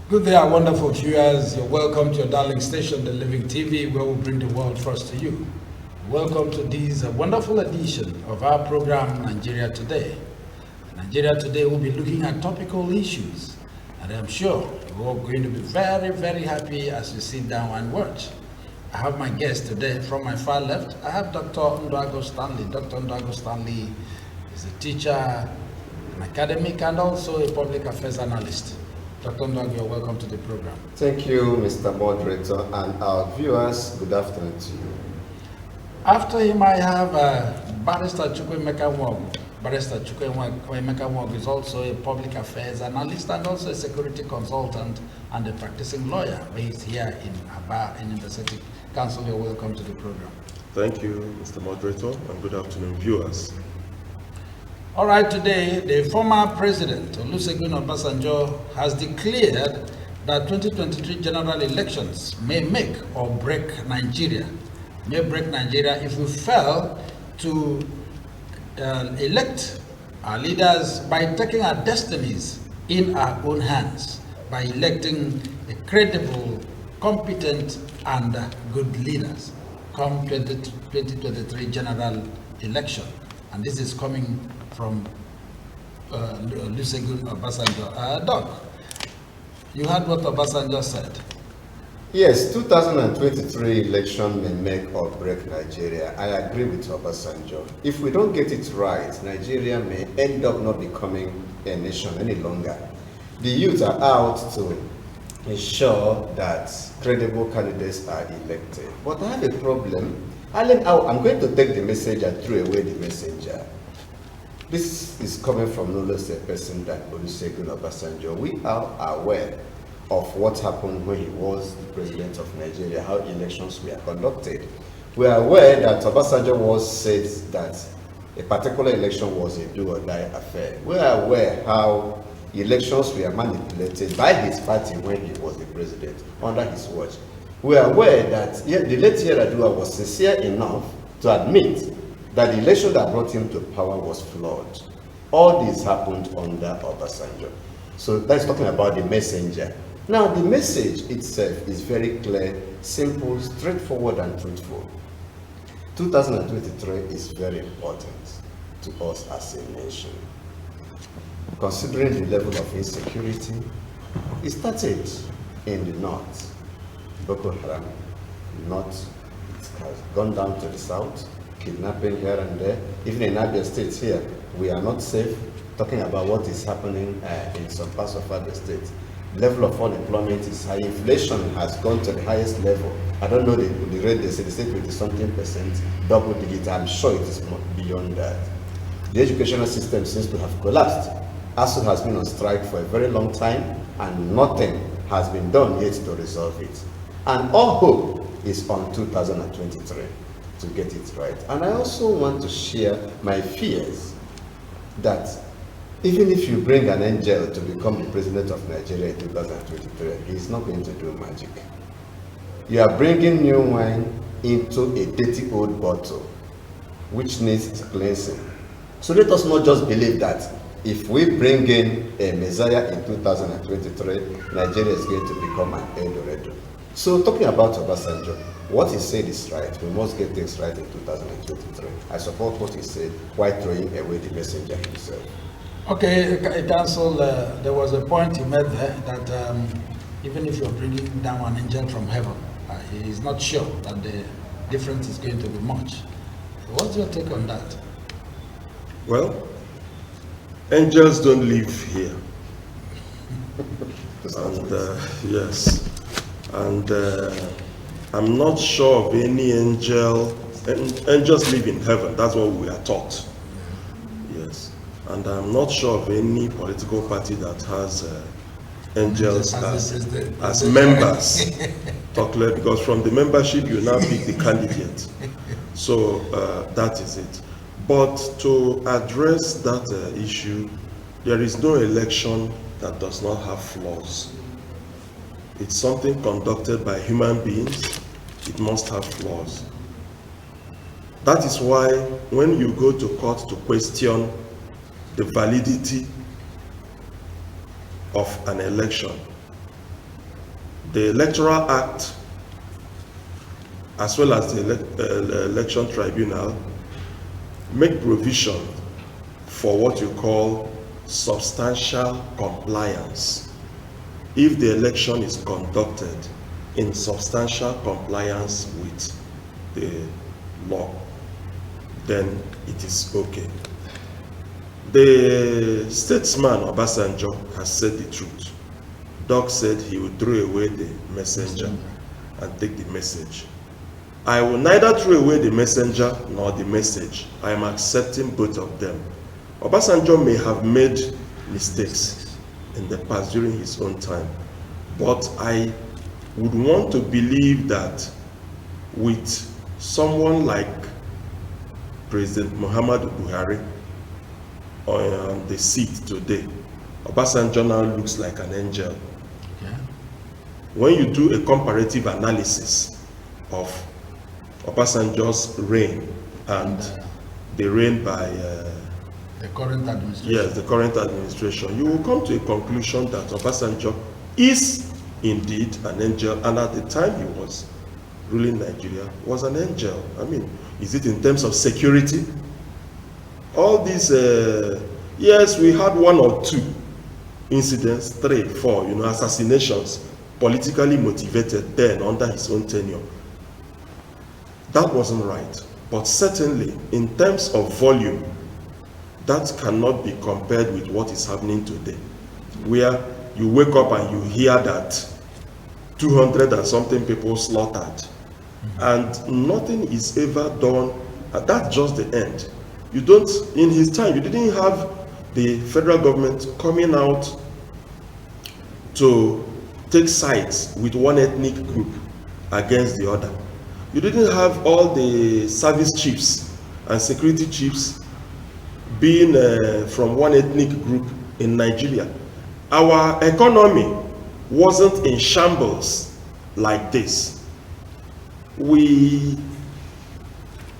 Good day, our wonderful viewers. You're welcome to your darling station, The Living TV, where we bring the world first to you. Welcome to this wonderful edition of our program, Nigeria Today. Nigeria Today will be looking at topical issues, and I'm sure you're all going to be very, very happy as you sit down and watch. I have my guest today from my far left. I have Dr. Ndwago Stanley. Dr. Ndwago Stanley is a teacher, an academic, and also a public affairs analyst. Dr. Ndwago, you're welcome to the program. Thank you, Mr. Moderator, and our viewers, good afternoon to you. After him, I have Barrister Chukwuemeka Nwogu. Barrister Chukwuemeka Nwogu is also a public affairs analyst and also a security consultant and a practicing lawyer based here in Aba in University Council. You're welcome to the program. Thank you, Mr. Moderator, and good afternoon, viewers. All right, today, the former president, Olusegun Obasanjo, has declared that 2023 general elections may make or break Nigeria. May break Nigeria if we fail to elect our leaders by taking our destinies in our own hands, by electing a credible, competent, and good leaders come 2023 general election. And this is coming from Olusegun Obasanjo. Doc, you heard what Obasanjo said. Yes, 2023 election may make or break Nigeria. I agree with Obasanjo. If we don't get it right, Nigeria may end up not becoming a nation any longer. The youth are out to ensure that credible candidates are elected. But I have a problem. I'm going to take the message and throw away the messenger. This is coming from no less a person than Olusegun Obasanjo. We are aware of what happened when he was the president of Nigeria, how elections were conducted. We are aware that Obasanjo was said that a particular election was a do or die affair. We are aware how elections were manipulated by his party when he was the president, under his watch. We are aware that the late Yar'Adua was sincere enough to admit that the election that brought him to power was flawed. All this happened under Obasanjo. So that's talking about the messenger. Now, the message itself is very clear, simple, straightforward, and truthful. 2023 is very important to us as a nation. Considering the level of insecurity, it started in the north. Boko Haram, north, it has gone down to the south, kidnapping here and there. Even in Abia State here, we are not safe. Talking about what is happening in some parts of Abia State. Level of unemployment is high. Inflation has gone to the highest level. I don't know the rate they say, they say 20-something percent, double digit. I'm sure it is beyond that. The educational system seems to have collapsed. ASU has been on strike for a very long time and nothing has been done yet to resolve it. And all hope is on 2023 to get it right. And I also want to share my fears that even if you bring an angel to become the president of Nigeria in 2023, he's not going to do magic. You are bringing new wine into a dirty old bottle, which needs cleansing. So let us not just believe that if we bring in a Messiah in 2023, Nigeria is going to become an Eldorado. So talking about Obasanjo, what he said is right. We must get things right in 2023. I support what he said while throwing away the messenger himself. Okay, Council, there was a point you made there that even if you're bringing down an angel from heaven, he is not sure that the difference is going to be much. What's your take on that? Well, angels don't live here. And yes. And I'm not sure of any angel. Angels live in heaven. That's what we are taught. Yes. And I'm not sure of any political party that has angels as members. Because from the membership, you now pick the candidate. So that is it. But to address that issue, there is no election that does not have flaws. It's something conducted by human beings. It must have flaws. That is why when you go to court to question the validity of an election, the Electoral Act, as well as the Election Tribunal, make provision for what you call substantial compliance. If the election is conducted in substantial compliance with the law, then it is okay. The statesman Obasanjo has said the truth. Doc said he would throw away the messenger and take the message. I will neither throw away the messenger nor the message. I am accepting both of them. Obasanjo may have made mistakes in the past during his own time, but I would want to believe that with someone like President Muhammadu Buhari on the seat today, Obasanjo now looks like an angel. Yeah. When you do a comparative analysis of Obasanjo's reign and the reign by the current administration. yes, the current administration, you will come to a conclusion that Obasanjo is indeed an angel, and at the time he was ruling Nigeria was an angel. I mean, is it in terms of security? All these, yes, we had one or two incidents, 3, 4, assassinations, politically motivated then under his own tenure. That wasn't right. But certainly, in terms of volume, that cannot be compared with what is happening today, where you wake up and you hear that 200 and something people slaughtered, and nothing is ever done, and that's just the end. You don't, in his time, you didn't have the federal government coming out to take sides with one ethnic group against the other. You didn't have all the service chiefs and security chiefs being from one ethnic group in Nigeria. Our economy wasn't in shambles like this.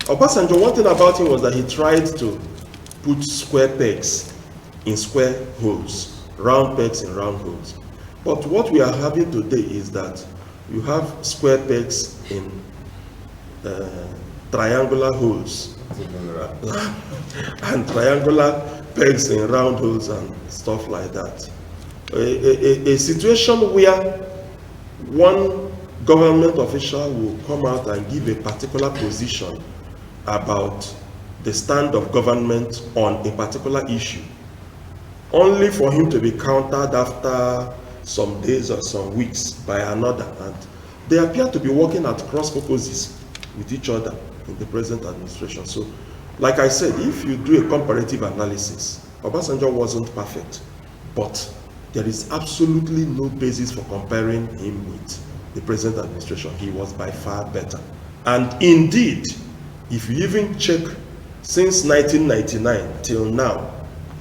Obasanjo, one thing about him was that he tried to put square pegs in square holes, round pegs in round holes. But what we are having today is that you have square pegs in triangular holes and triangular pegs in round holes and stuff like that. A situation where one government official will come out and give a particular position about the stand of government on a particular issue, only for him to be countered after some days or some weeks by another. And they appear to be working at cross purposes with each other in the present administration. So, like I said, if you do a comparative analysis, Obasanjo wasn't perfect, but there is absolutely no basis for comparing him with the present administration. He was by far better. And indeed, if you even check since 1999 till now,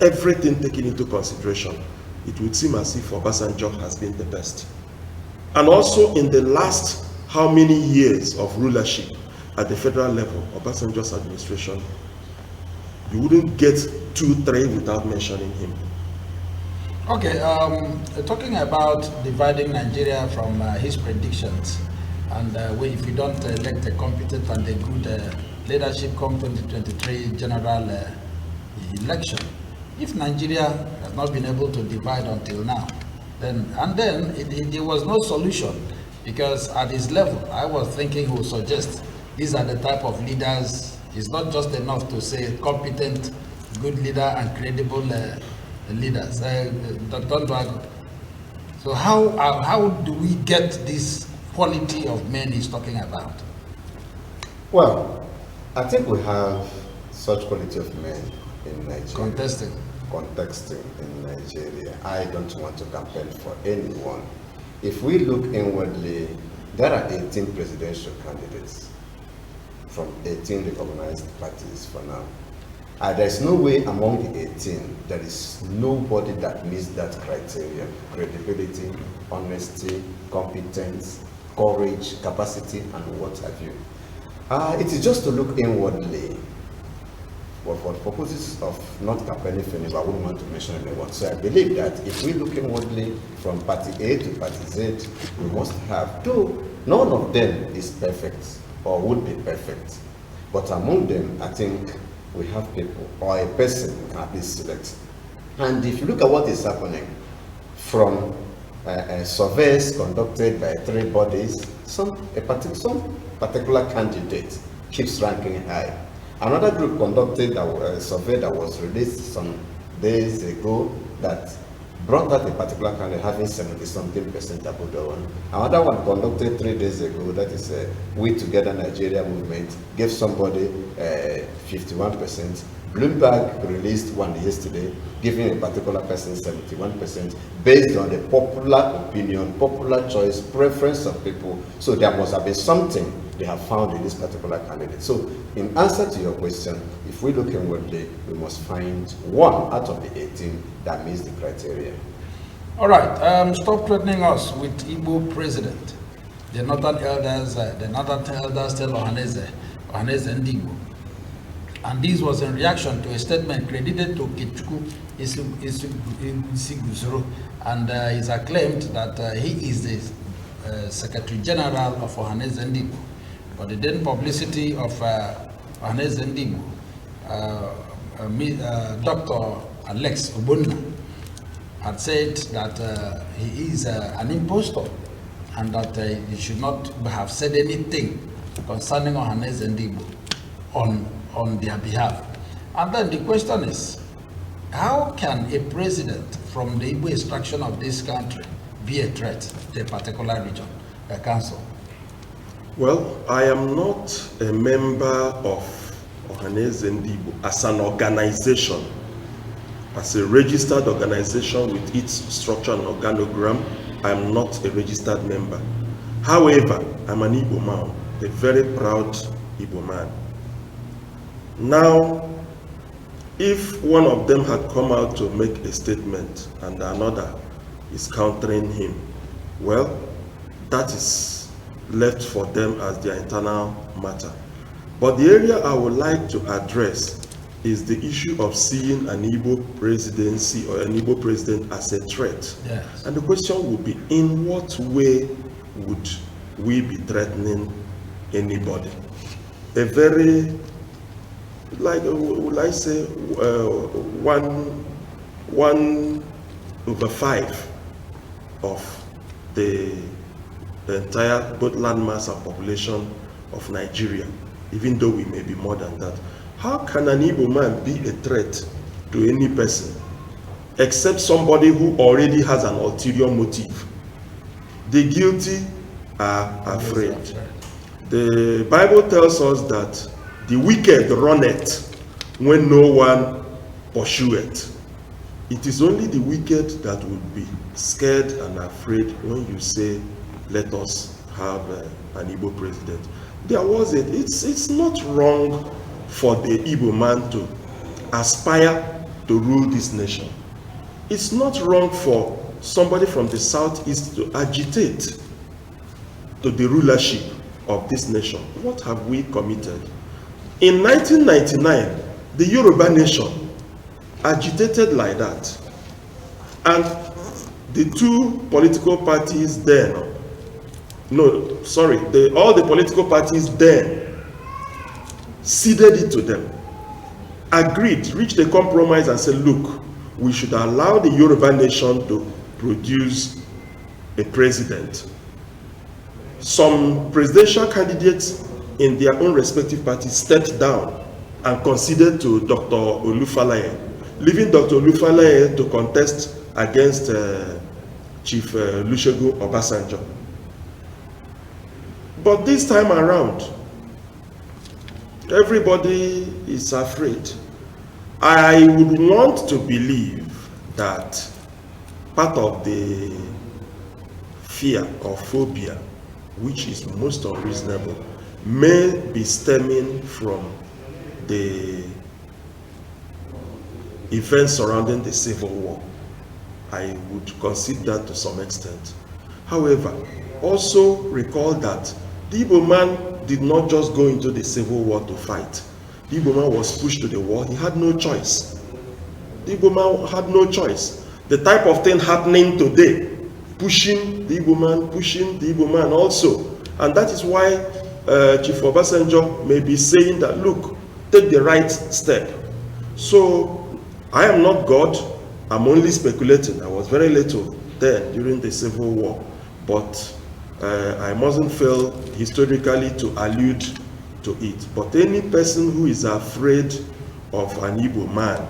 everything taken into consideration, it would seem as if Obasanjo has been the best. And also in the last how many years of rulership at the federal level, Obasanjo's administration, you wouldn't get 2, 3 without mentioning him. Okay, talking about dividing Nigeria from his predictions, and if you don't elect a competent and a good leadership come 2023 general election, if Nigeria has not been able to divide until now, then there was no solution, because at his level, I was thinking he would suggest these are the type of leaders. It's not just enough to say competent, good leader and credible leaders. So how do we get this quality of men he's talking about? Well, I think we have such quality of men in Nigeria. Contesting in Nigeria. I don't want to campaign for anyone. If we look inwardly, there are 18 presidential candidates from 18 recognized parties for now. There's no way among the 18 there is nobody that meets that criteria: credibility, honesty, competence, courage, capacity, and what have you. It is just to look inwardly. for the purposes of not campaigning for anybody, I wouldn't want to mention anyone. So I believe that if we look inwardly from party A to party Z, we must have, though none of them is perfect or would be perfect, but among them, I think we have people or a person we can at least select. And if you look at what is happening from surveys conducted by 3 bodies, some particular candidate keeps ranking high. Another group conducted a survey that was released some days ago that brought out a particular candidate having 70-something% above the one. Another one conducted 3 days ago, that is We Together Nigeria movement, gave somebody 51%. Bloomberg released one yesterday, giving a particular person 71%, based on the popular opinion, popular choice, preference of people. So there must have been something they have found in this particular candidate. So in answer to your question, if we look inwardly, we must find one out of the 18 that meets the criteria. All right, stop threatening us with Igbo president. The Northern Elders tell Ohaneze Ndigbo. And this was in reaction to a statement credited to Kichuku Isiguzuru, and it's acclaimed that he is the Secretary General of Ohaneze Ndigbo. But the then publicity of Ohaneze Ndigbo, Dr. Alex Obunna, had said that he is an impostor and that he should not have said anything concerning Ohaneze Ndigbo on their behalf. And then the question is, how can a president from the Igbo extraction of this country be a threat to a particular region, a council? Well, I am not a member of Ohaneze Ndigbo as an organization, as a registered organization with its structure and organogram. I am not a registered member. However, I'm an Igbo man, a very proud Igbo man. Now, if one of them had come out to make a statement and another is countering him, well, that is left for them as their internal matter. But the area I would like to address is the issue of seeing an Igbo presidency or an Igbo president as a threat. Yes. And the question would be, in what way would we be threatening anybody? A very, like, would I say, 1/5 of the entire both landmass and population of Nigeria, even though we may be more than that. How can an Igbo man be a threat to any person except somebody who already has an ulterior motive? The guilty are afraid. The Bible tells us that the wicked runneth when no one pursueth. It is only the wicked that would be scared and afraid when you say, let us have an Igbo president. There was it. It's not wrong for the Igbo man to aspire to rule this nation. It's not wrong for somebody from the southeast to agitate to the rulership of this nation. What have we committed? In 1999, the Yoruba nation agitated like that. And the two political parties then, all the political parties then ceded it to them, agreed, reached a compromise and said, look, we should allow the Yoruba nation to produce a president. Some presidential candidates in their own respective parties stepped down and conceded to Dr. Olufalaye, leaving Dr. Olufalaye to contest against Chief Olusegun Obasanjo. But this time around, everybody is afraid. I would want to believe that part of the fear or phobia, which is most unreasonable, may be stemming from the events surrounding the Civil War. I would concede that to some extent. However, also recall that the Igbo man did not just go into the Civil War to fight. the Igbo man was pushed to the wall. He had no choice. The Igbo man had no choice. The type of thing happening today, pushing the Igbo man also. And that is why Chief Obasanjo may be saying that, look, take the right step. So I am not God. I'm only speculating. I was very little then during the Civil War. But I mustn't fail historically to allude to it. But any person who is afraid of an Igbo man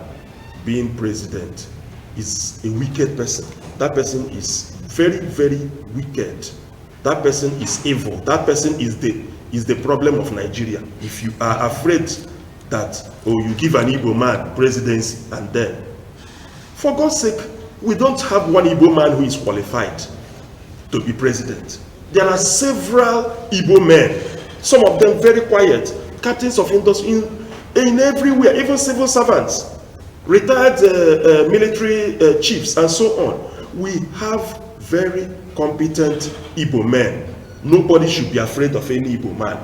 being president is a wicked person. That person is very, very wicked. That person is evil. That person is the problem of Nigeria. If you are afraid that, oh, you give an Igbo man presidency and then, for God's sake, we don't have one Igbo man who is qualified to be president. There are several Igbo men, some of them very quiet, captains of industry in everywhere, even civil servants, retired military chiefs, and so on. We have very competent Igbo men. Nobody should be afraid of any Igbo man.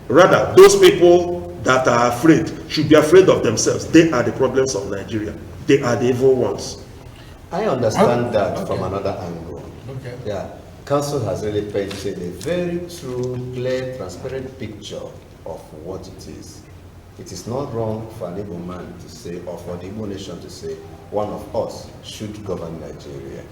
Rather, those people that are afraid should be afraid of themselves. They are the problems of Nigeria. They are the evil ones. I understand that from another angle. Okay. Yeah. Council has really painted a very true, clear, transparent picture of what it is. It is not wrong for an Igbo man to say, or for the Igbo nation to say, one of us should govern Nigeria.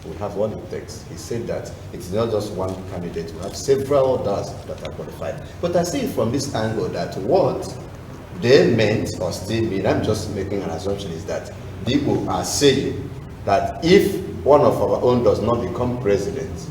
We have what it takes. He said that it's not just one candidate, we have several others that are qualified. But I see it from this angle that what they meant or still mean, I'm just making an assumption, is that people are saying that if one of our own does not become president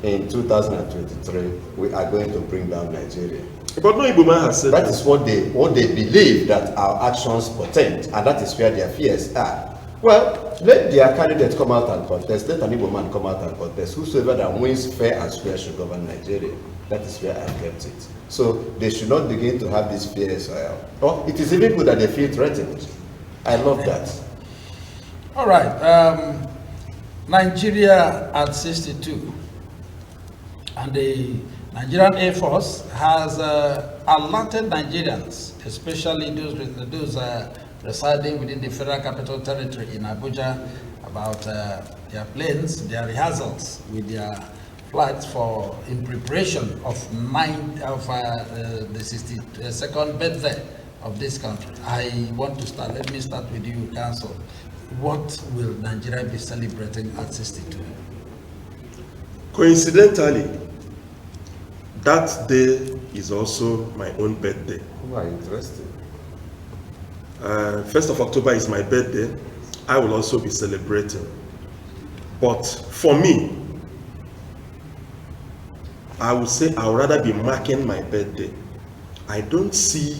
in 2023, we are going to bring down Nigeria. But no Igbo man has said that. That is what they believe that our actions portend, and that is where their fears are. Well, let their candidate come out and contest, let an Igbo man come out and contest. Whosoever that wins fair and square should govern Nigeria. That is where I kept it. So they should not begin to have these fears. Or it is even good that they feel threatened. I love that. All right. Nigeria at 62. And the Nigerian Air Force has alerted Nigerians, especially those residing within the Federal Capital Territory in Abuja, about their planes, their rehearsals with their flights in preparation of the 62nd birthday of this country. Let me start with you, Council. What will Nigeria be celebrating at 62? Coincidentally, that day is also my own birthday. Oh, interesting. 1st of October is my birthday. I will also be celebrating. But for me, I would say I would rather be marking my birthday. I don't see,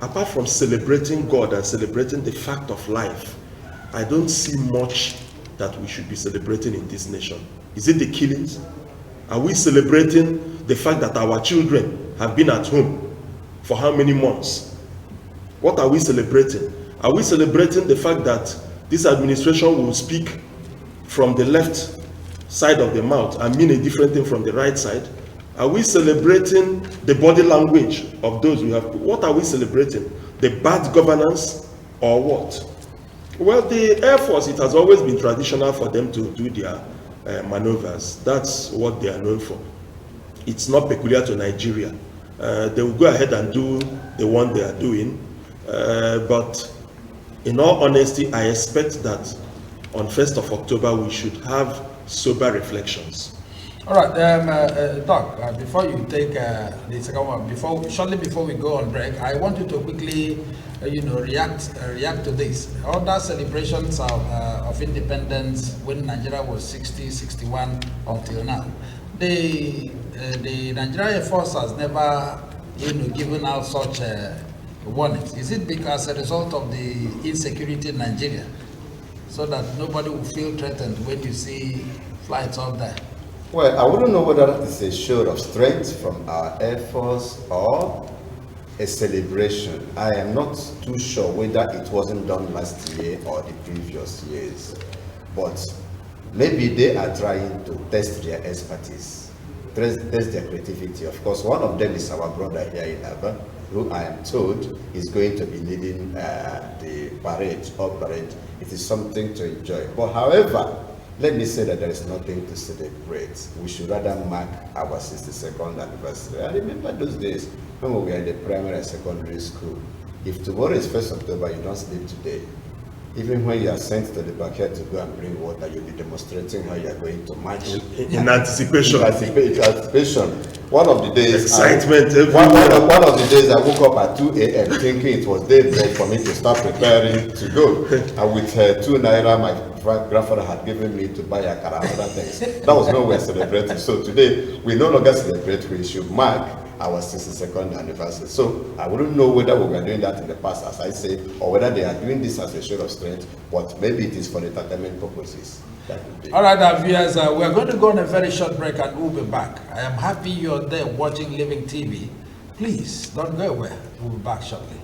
apart from celebrating God and celebrating the fact of life, I don't see much that we should be celebrating in this nation. Is it the killings? Are we celebrating the fact that our children have been at home for how many months? What are we celebrating? Are we celebrating the fact that this administration will speak from the left side of the mouth and mean a different thing from the right side? Are we celebrating the body language of those we have? What are we celebrating? The bad governance or what? Well, the Air Force, it has always been traditional for them to do their maneuvers. That's what they are known for. It's not peculiar to Nigeria. They will go ahead and do the one they are doing. But in all honesty, I expect that on 1st of October, we should have sober reflections. All right, Doc, before you take the second one, shortly before we go on break, I want you to quickly, react to this. Other celebrations of independence when Nigeria was 60, 61 until now. The Nigerian Air Force has never, given out such warnings. Is it because as a result of the insecurity in Nigeria, so that nobody will feel threatened when you see flights out there? Well, I wouldn't know whether that is a show of strength from our Air Force or a celebration. I am not too sure whether it wasn't done last year or the previous years. But maybe they are trying to test their expertise. test their creativity. Of course, one of them is our brother here in Aba, who I am told is going to be leading the parade, or parade. It is something to enjoy. But however, let me say that there is nothing to celebrate. We should rather mark our 62nd anniversary. I remember those days when we were in the primary and secondary school. If tomorrow is 1st October, you don't sleep today. Even when you are sent to the backyard to go and bring water, you'll be demonstrating how you are going to march. In anticipation. Anticipation. One of the days, excitement. One of the days I woke up at 2 a.m. thinking it was daybreak for me to start preparing to go. And with 2 naira, my grandfather had given me to buy akara and other things. That was when we were celebrating. So today, we no longer celebrate, we should mark our 62nd anniversary. So I wouldn't know whether we were doing that in the past, as I say, or whether they are doing this as a show of strength, but maybe it is for entertainment purposes. That would be. All right, our viewers, we are going to go on a very short break and we'll be back. I am happy you're there watching Living TV. Please don't go away. We'll be back shortly.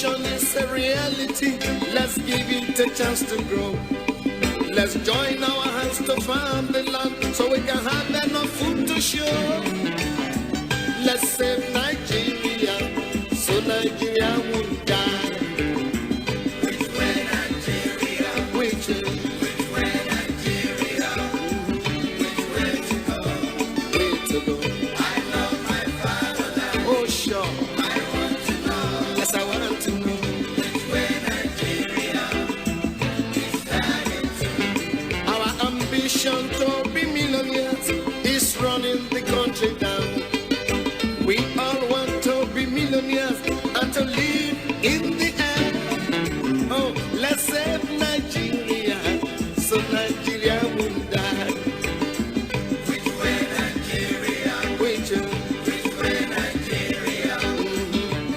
Is a reality. Let's give it a chance to grow. Let's join our hands to farm the land so we can have enough food to show. Let's save Nigeria so Nigeria won't die. Which way Nigeria? Which way? Which way Nigeria? Which way to go? Way to go. I love my fatherland. Oh sure. To be millionaires is running the country down. We all want to be millionaires and to live in the air. Oh, let's save Nigeria so Nigeria won't die. Which way Nigeria? Which way Nigeria?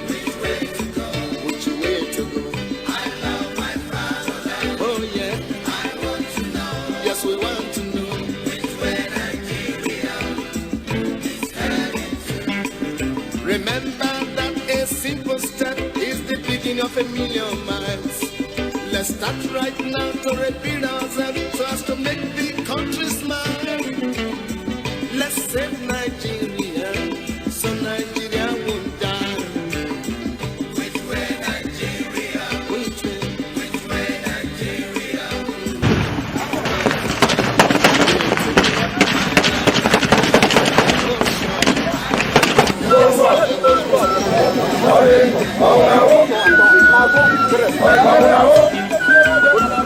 Which way to go? Which way to go? I love my fatherland. Oh yeah. I want to know. Yes, we want. Remember that a simple step is the beginning of 1,000,000 miles. Let's start right now to repeat ourselves so as to make the country smile. Let's save Nigeria so Nigeria won't die. Which way Nigeria? Which way? Which way Nigeria?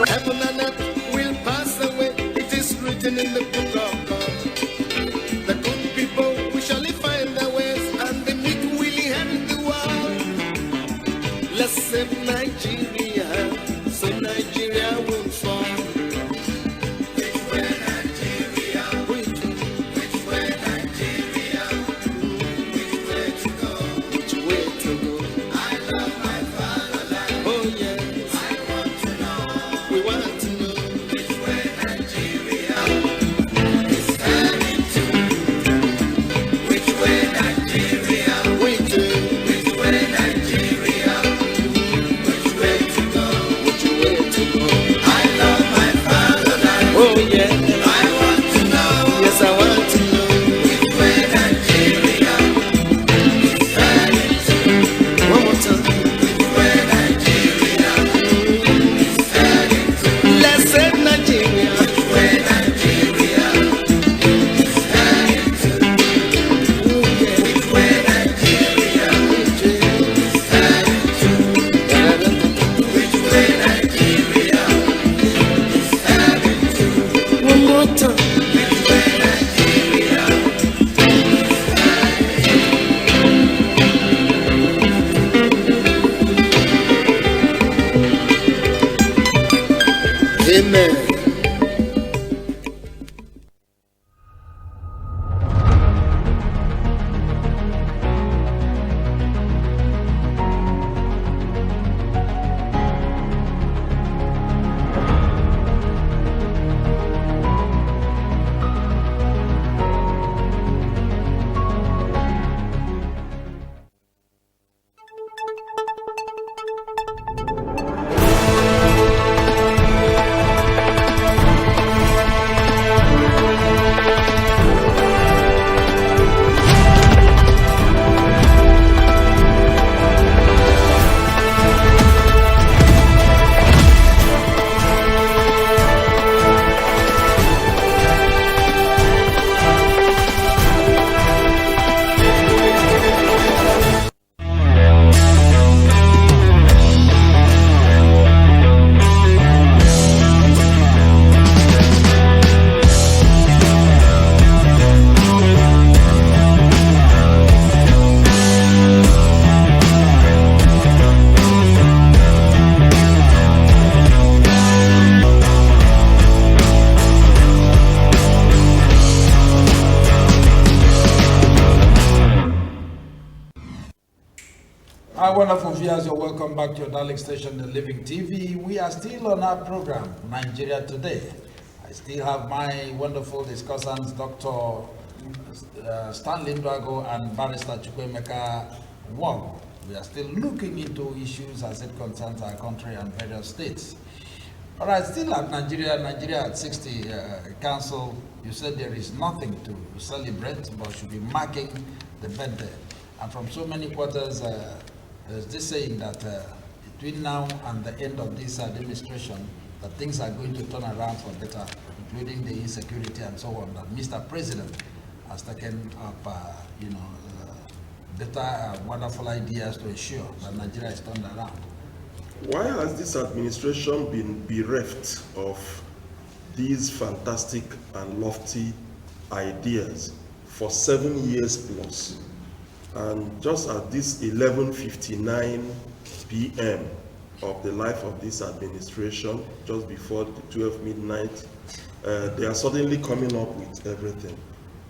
Heaven and earth will pass away. It is written in the book of God. The good people will surely find their ways, and the meek will inherit the world. Let's save Nigeria so Nigeria won't fall. Which way Nigeria? Which way Nigeria? Which way to go? Which way to go? I love my fatherland. Oh yes. I want to know. We want to know. Which way Nigeria is heading to? Which way Nigeria? Which way Nigeria? Which way Amen. Hi, wonderful viewers, you're welcome back to your darling station, The Living TV. We are still on our program, Nigeria Today. I still have my wonderful discussants, Dr. Stanley Ndwago and Barrister Chukwemeka Wong. We are still looking into issues as it concerns our country and various states. All right, still at Nigeria at 60 Council, you said there is nothing to celebrate, but should be marking the birthday. And from so many quarters, there's this saying that between now and the end of this administration, that things are going to turn around for better, including the insecurity and so on, that Mr. President has taken up, better, wonderful ideas to ensure that Nigeria is turned around. Why has this administration been bereft of these fantastic and lofty ideas for 7 years plus? And just at this 11:59 p.m. of the life of this administration, just before the 12 midnight, they are suddenly coming up with everything.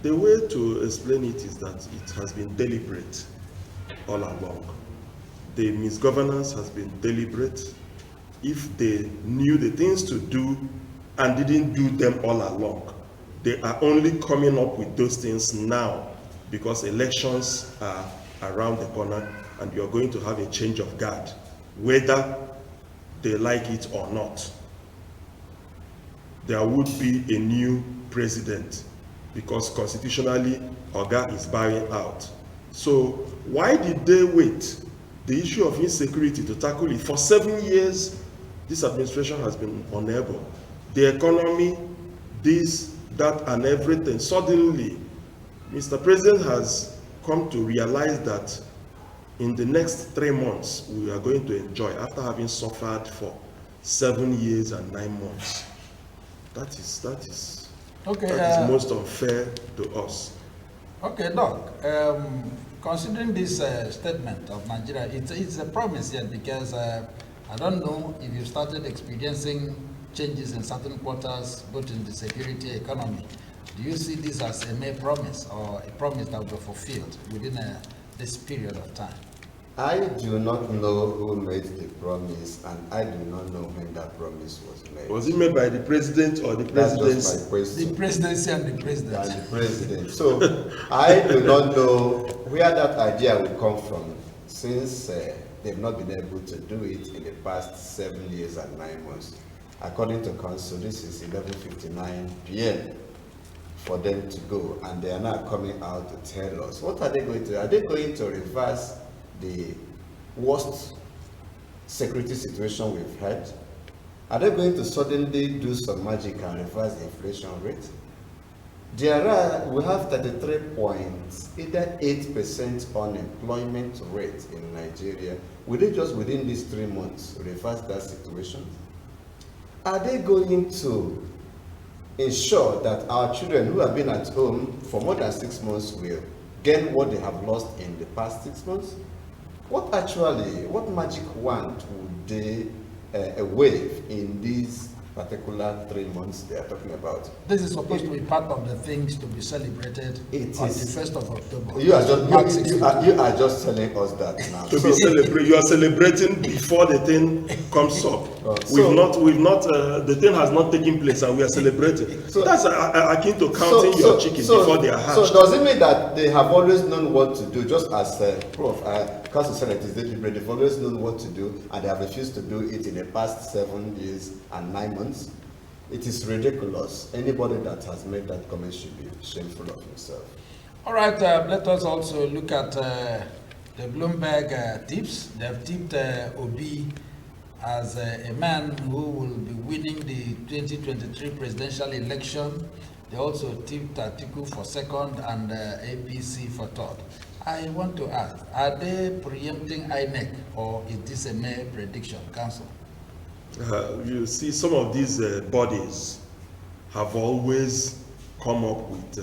The way to explain it is that it has been deliberate all along. The misgovernance has been deliberate. If they knew the things to do and didn't do them all along, they are only coming up with those things now because elections are around the corner and you're going to have a change of guard, whether they like it or not. There would be a new president because constitutionally, Oga is bowing out. So why did they wait the issue of insecurity to tackle it? For 7 years, this administration has been unable. The economy, this, that, and everything. Suddenly, Mr. President has come to realize that in the next 3 months, we are going to enjoy after having suffered for 7 years and 9 months. That is most unfair to us. Okay, Doc. Considering this statement of Nigeria, it's a promise yet because I don't know if you started experiencing changes in certain quarters, both in the security economy. Do you see this as a mere promise or a promise that will be fulfilled within this period of time? I do not know who made the promise, and I do not know when that promise was made. Was it made by the president or the presidency? That's just my question. The presidency and the president. And the president. So I do not know where that idea will come from, since they've not been able to do it in the past 7 years and 9 months. According to council, this is 11:59 p.m. for them to go, and they are now coming out to tell us. What are they going to do? Are they going to reverse the worst security situation we've had? Are they going to suddenly do some magic and reverse the inflation rate? We have 8% unemployment rate in Nigeria. Will they just within these 3 months reverse that situation? Are they going to ensure that our children who have been at home for more than 6 months will gain what they have lost in the past 6 months? What magic wand would they wave in these particular 3 months they are talking about. This is supposed to be part of the things to be celebrated It on is. the 1st of October. You are Mark just 16. you are just telling us that now. To be celebrated, you are celebrating before the thing comes up. We've not. The thing has not taken place, and we are celebrating. So- That's akin to counting your chickens before they are hatched. So does it mean that they have always known what to do, just as Prof. Council Senate is deliberate, they've always known what to do, and they have refused to do it in the past 7 years and 9 months? It is ridiculous. Anybody that has made that comment should be shameful of himself. All right, let us also look at the Bloomberg tips. They have tipped Obi as a man who will be winning the 2023 presidential election. They also tipped Atiku for second and APC for third. I want to ask, are they preempting INEC or is this a mere prediction, Council? You see, some of these bodies have always come up with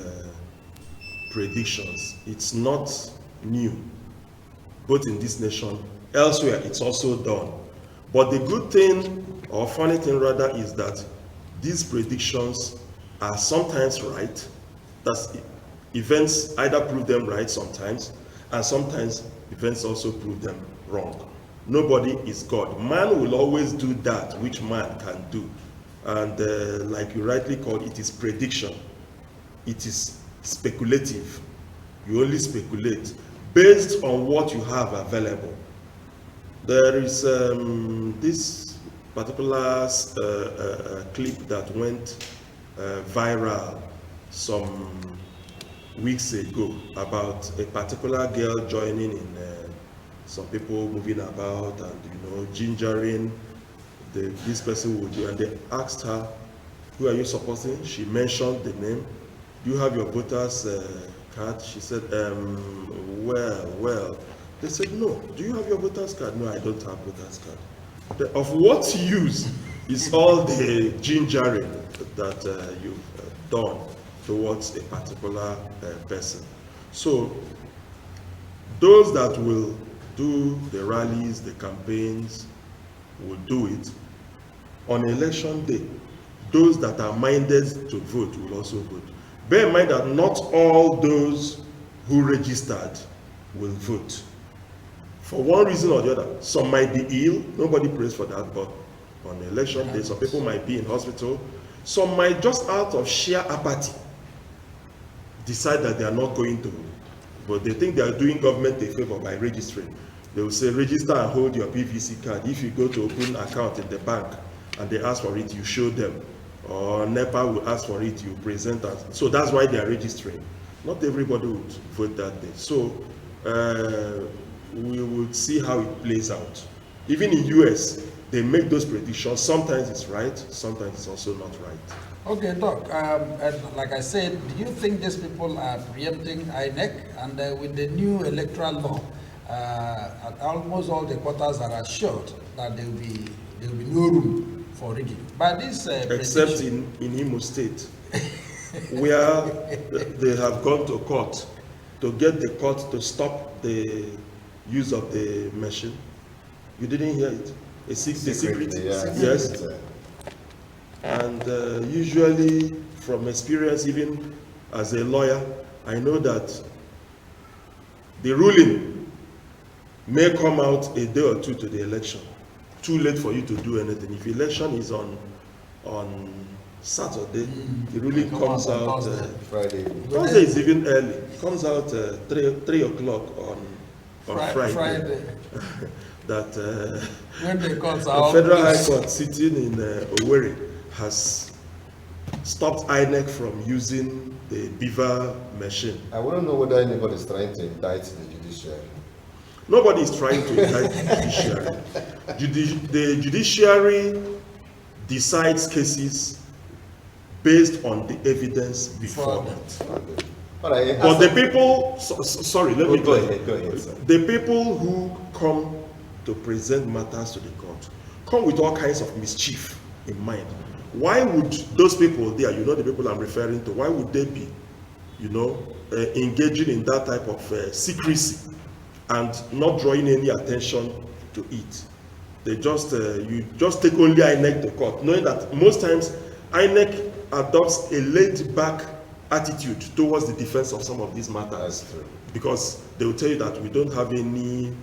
predictions. It's not new, both in this nation, elsewhere it's also done. But the good thing, or funny thing rather, is that these predictions are sometimes right. That's events either prove them right sometimes, and sometimes events also prove them wrong. Nobody is God. Man will always do that which man can do. And like you rightly called, it is prediction. It is speculative. You only speculate based on what you have available. There is this particular clip that went viral some weeks ago about a particular girl joining in some people moving about and gingering this person would do, and they asked her, who are you supporting? She mentioned the name. Do you have your voter's card? She said, well. They said, no. Do you have your voter's card? No, I don't have voter's card. Of what use is all the gingering that you've done towards a particular person? So those that will do the rallies, the campaigns, will do it. On election day, those that are minded to vote will also vote. Bear in mind that not all those who registered will vote. For one reason or the other, some might be ill, nobody prays for that, but on election day, some people might be in hospital. Some might just out of sheer apathy decide that they are not going to, but they think they are doing government a favor by registering. They will say, register and hold your PVC card. If you go to open an account in the bank and they ask for it, you show them. Or NEPA will ask for it, you present us. So that's why they are registering. Not everybody would vote that day. So we will see how it plays out. Even in US, they make those predictions. Sometimes it's right, sometimes it's also not right. Okay, Doc, and like I said, do you think these people are preempting INEC? And with the new electoral law, almost all the quarters are assured that there will be no room for rigging. But this except in Imo State, where they have gone to court to get the court to stop the use of the machine. You didn't hear it? The secret? Yes. And usually, from experience, even as a lawyer, I know that the ruling may come out a day or two to the election. Too late for you to do anything. If election is on Saturday, the ruling comes out Friday. Thursday is even early. Comes out 3 o'clock on Friday. That when the courts the are Federal High Court sitting in Owerri has stopped INEC from using the Beaver machine. I wouldn't know whether anybody is trying to indict the judiciary. Nobody is trying to indict the judiciary. The judiciary decides cases based on the evidence before them. All right, But the people, sorry, let me go ahead, sir. The people who come to present matters to the court come with all kinds of mischief in mind. Why would those people there, the people I'm referring to, why would they be, engaging in that type of secrecy and not drawing any attention to it? They just you just take only INEC to court, knowing that most times INEC adopts a laid-back attitude towards the defense of some of these matters. That's true. Because they will tell you that we don't have any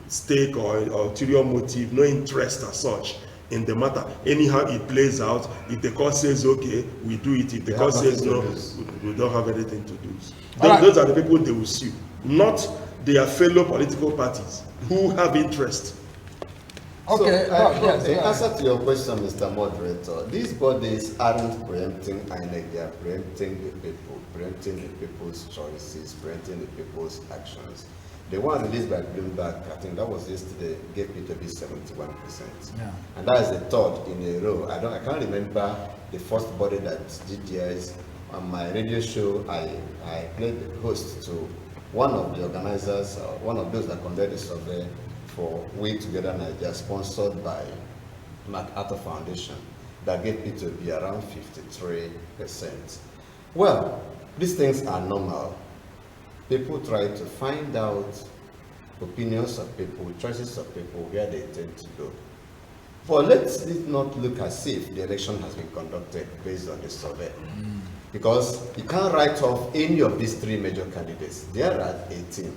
stake or ulterior motive, no interest as such in the matter. Anyhow it plays out. If the court says okay, we do it. If the court says no, we don't have anything to do. Those are the people they will sue, not their fellow political parties who have interest. Okay, So, in answer to your question, Mr. Moderator, these bodies aren't preempting INEC, they are preempting the people, preempting the people's choices, preempting the people's actions. The one released by Bloomberg, I think that was yesterday, gave it to be 71%. Yeah. And that is the third in a row. I can't remember the first body that did theirs. On my radio show, I played the host to one of the organizers, one of those that conducted the survey for We Together Nigeria, sponsored by MacArthur Foundation, that gave it to be around 53%. Well, these things are normal. People try to find out opinions of people, choices of people, where they tend to go. But let's not look as if the election has been conducted based on the survey. Because you can't write off any of these three major candidates. There are 18,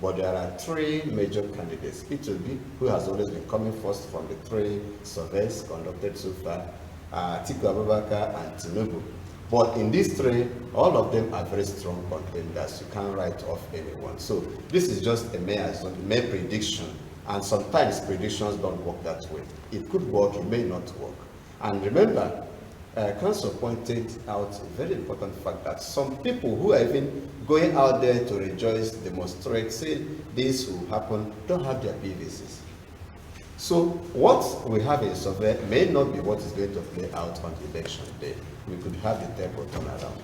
but there are three major candidates. Peter Obi, who has always been coming first from the three surveys conducted so far, Atiku Abubakar and Tinubu. But in these three, all of them are very strong contenders. You can't write off anyone. So this is just a mere prediction. And sometimes predictions don't work that way. It could work, it may not work. And remember, Council pointed out a very important fact that some people who are even going out there to rejoice, demonstrate, say this will happen, don't have their PVCs. So what we have in survey may not be what is going to play out on election day. We could have the tempo turn around.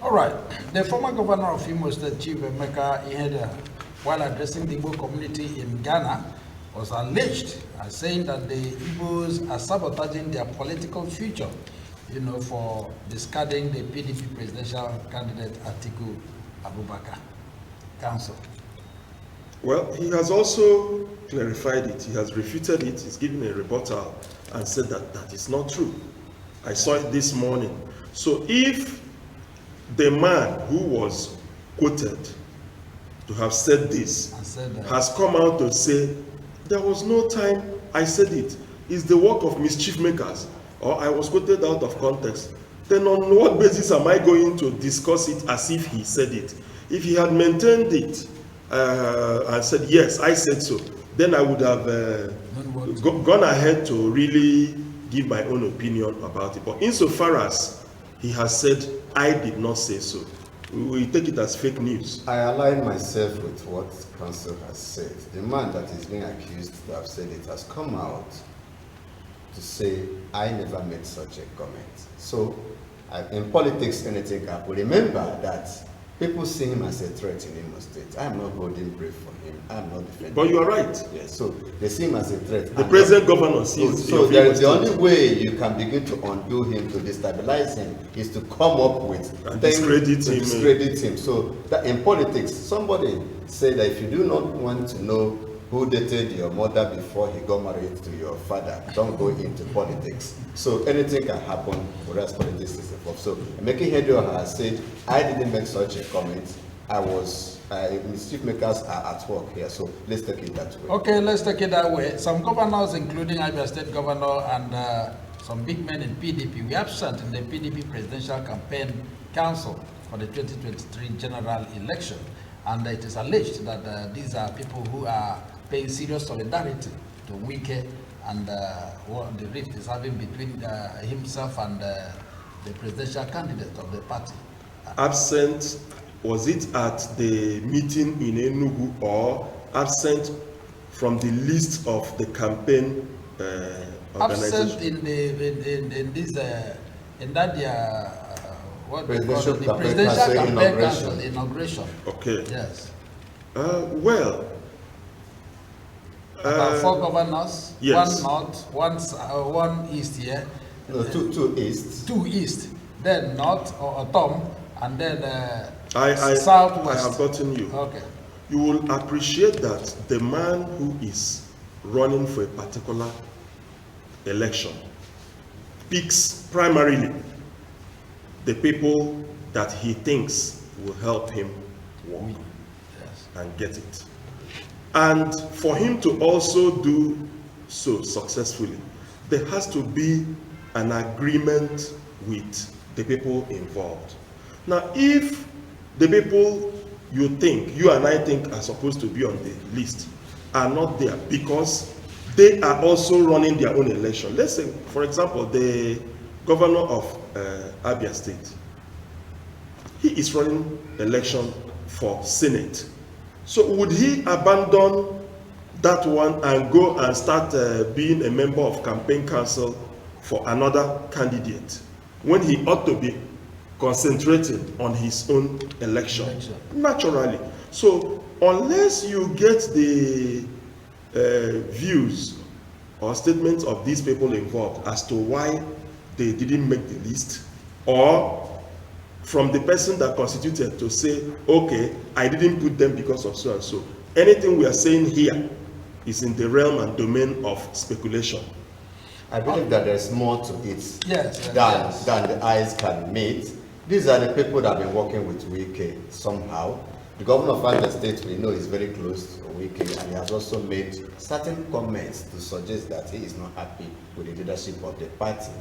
All right. The former governor of Imo State, Chief Emeka Iheda, while addressing the Igbo community in Ghana, was alleged as saying that the Igbos are sabotaging their political future, for discarding the PDP presidential candidate Atiku Abubakar. Council. Well, he has also clarified it. He has refuted it. He's given a rebuttal and said that that is not true. I saw it this morning. So if the man who was quoted to have said this has come out to say, there was no time I said it, it's the work of mischief makers, or I was quoted out of context, then on what basis am I going to discuss it as if he said it? If he had maintained it and said, yes, I said so, then I would have gone ahead to really give my own opinion about it. But insofar as he has said, I did not say so, we take it as fake news. I align myself with what Council has said. The man that is being accused to have said it has come out to say, I never made such a comment. So, in politics, anything can happen. Remember that people see him as a threat in Imo State. I am not holding brief for him. I am not defending him. But you are right. Yes, so they see him as a threat. The present governor sees. So the only way you can begin to undo him, to destabilize him, is to come up with things to discredit him. So that in politics, somebody said that if you do not want to know who dated your mother before he got married to your father, don't go into politics. So anything can happen, whereas politics is involved. So Emeka Iheda has said, I didn't make such a comment. I was, mischief makers are at work here, so let's take it that way. Okay, let's take it that way. Some governors, including Abia State Governor and some big men in PDP, were absent in the PDP Presidential Campaign Council for the 2023 general election. And it is alleged that these are people who are paying serious solidarity to Wike and what the rift is having between himself and the presidential candidate of the party. Absent, was it at the meeting in Enugu or absent from the list of the campaign organization? Absent in that what they call it, the presidential campaign council inauguration. Okay. Yes. Well. About 4 governors. Yes. 1 north, one east here. No, two east. 2 east. Then north or Tom, and then I southwest. have gotten you. Okay. you will appreciate that the man who is running for a particular election picks primarily the people that he thinks will help him work and get it. And for him to also do so successfully, there has to be an agreement with the people involved. Now, if the people you and I think are supposed to be on the list are not there because they are also running their own election. Let's say, for example, the governor of Abia State, he is running election for Senate. So would he abandon that one and go and start being a member of campaign council for another candidate when he ought to be concentrating on his own election? Naturally. So unless you get the views or statements of these people involved as to why they didn't make the list, or from the person that constituted to say, okay, I didn't put them because of so and so. Anything we are saying here is in the realm and domain of speculation. I believe that there's more to it than the eyes can meet. These are the people that have been working with Wike somehow. The governor of Abia State, we know, is very close to Wike, and he has also made certain comments to suggest that he is not happy with the leadership of the party.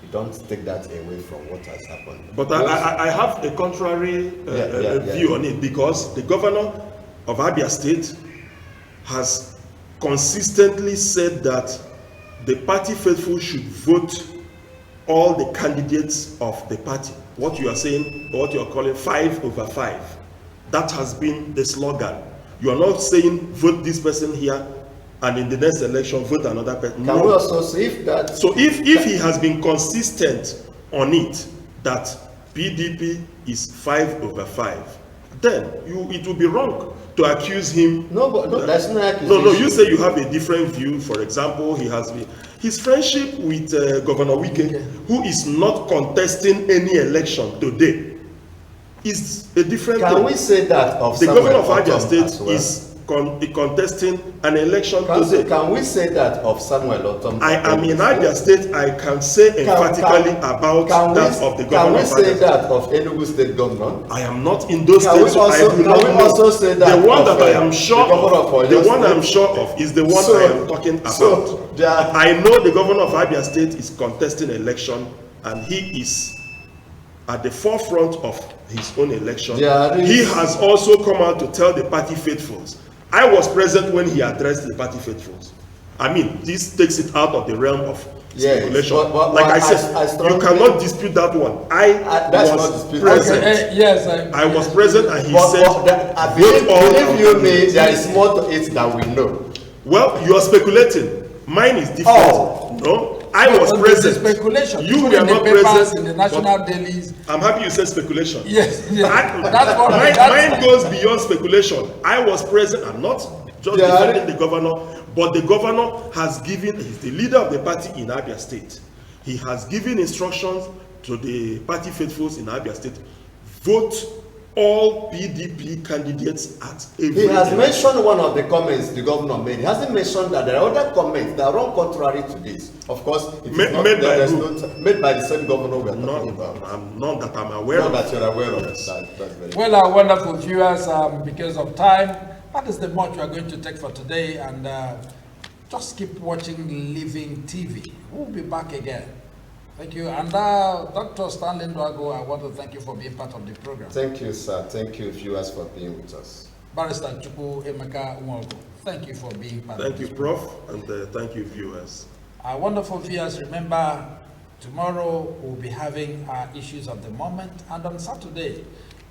You don't take that away from what has happened. But I have a contrary view on it, because the governor of Abia State has consistently said that the party faithful should vote all the candidates of the party. What you are saying, or what you are calling 5/5, that has been the slogan. You are not saying vote this person here and in the next election vote another person. Can we also see if that? So if he has been consistent on it, that PDP is 5/5, then it will be wrong to accuse him. No, that's no accusation. No, you say you have a different view. For example, his friendship with Governor Wike, who is not contesting any election today, is a different thing. Can we say that of the governor of Samuel Abia Ortom State as well? is contesting an election today? Can we say that of Samuel Ortom? I am in Abia State. I can say emphatically about that of the governor of Abia State. Can we say that of Enugu State governor? I am not in those Can we states, so I also- do can not we know. also say that The one of, that I am sure the governor of of, Oyo the one State? I'm sure of is the one I am talking about. So, I know the governor of Abia State is contesting election, and he is at the forefront of his own election. He has also come out to tell the party faithfuls. I was present when he addressed the party faithfuls. I mean, this takes it out of the realm of speculation. Like I said, you cannot dispute that one. That's not was disputed. present. Yes, I was present, and he said, I believe you me, there is more to it than we know. well, you are speculating. Mine is different. Oh. No, I was But present. the speculation. You Even were in the not papers, present. in the national but dailies. I'm happy you said speculation. Yes, yes. That's That's what mine goes beyond speculation. I was present. I'm not just defending the governor, but the governor has given, he's the leader of the party in Abia State. He has given instructions to the party faithfuls in Abia State. Vote all PDP candidates at every He has election. mentioned one of the comments the governor made. He hasn't mentioned that there are other comments that run contrary to this. Of course, it is Made not, by there is who? made by the same governor we are talking about. None that I'm aware Not of. that you're aware of. Yes. That's very Well, our wonderful viewers, because of time, that is the much we are going to take for today, and just keep watching Living TV. We'll be back again. Thank you. And Dr. Stanley Ndwago, I want to thank you for being part of the program. Thank you, sir. Thank you, viewers, for being with us. Barrister Chukwu Emeka Nwogo, thank you for being part Thank of you, this Prof, and thank you, viewers. Our wonderful viewers, remember, tomorrow we'll be having our issues of the moment, and on Saturday,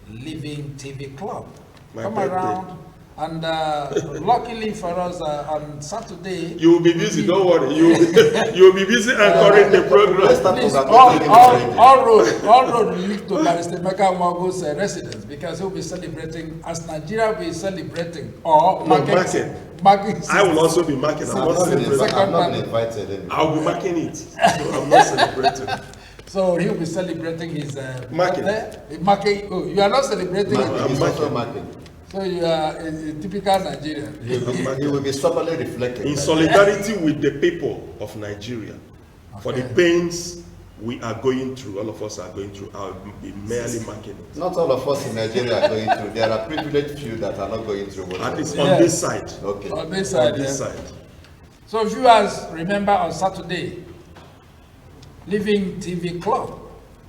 Living TV Club. My Come birthday. around, and luckily for us, on Saturday, You will be busy, don't worry. You will be busy anchoring the program. please, all road lead to Barrister Emeka Nwogo's residence, because he'll be celebrating, as Nigeria will be celebrating, or marking. I will also be marking. I'm not celebrating. I've not been invited in. I'll be marking it. So I'm not celebrating. So he'll be celebrating his Marking. birthday. Marking. Oh, you are not celebrating it. He's also marking. So you are a typical Nigerian. He will be stubbornly reflecting. In solidarity with the people of Nigeria, for the pains we are going through, all of us are going through, I'll be merely marking it. Not all of us in Nigeria are going through. There are privileged few that are not going through. At least on this side. Okay. On this side, On this yeah. side. So viewers, remember on Saturday, Living TV Club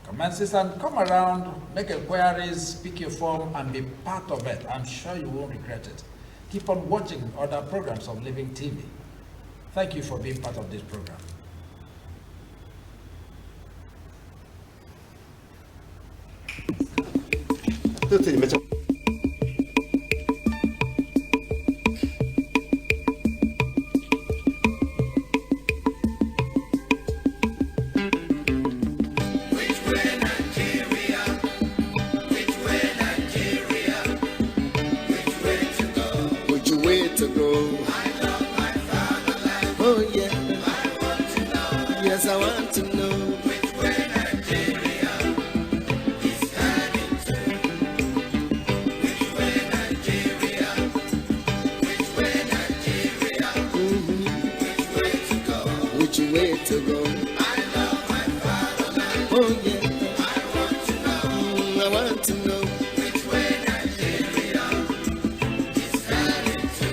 commences, and come around, make inquiries, pick your form, and be part of it. I'm sure you won't regret it. Keep on watching other programs of Living TV. Thank you for being part of this program. Which way to go? I love my fatherland. Oh yeah. I want to know. Yes, I want to know. Which way Nigeria is heading to? Which way Nigeria? Which way Nigeria? Which way to go? Which way to go? I love my fatherland. Oh yeah. I want to know. I want to know. Which way Nigeria is heading to?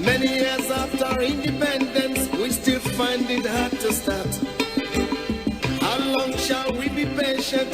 Many years after independence, we still find it hard to start. How long shall we be patient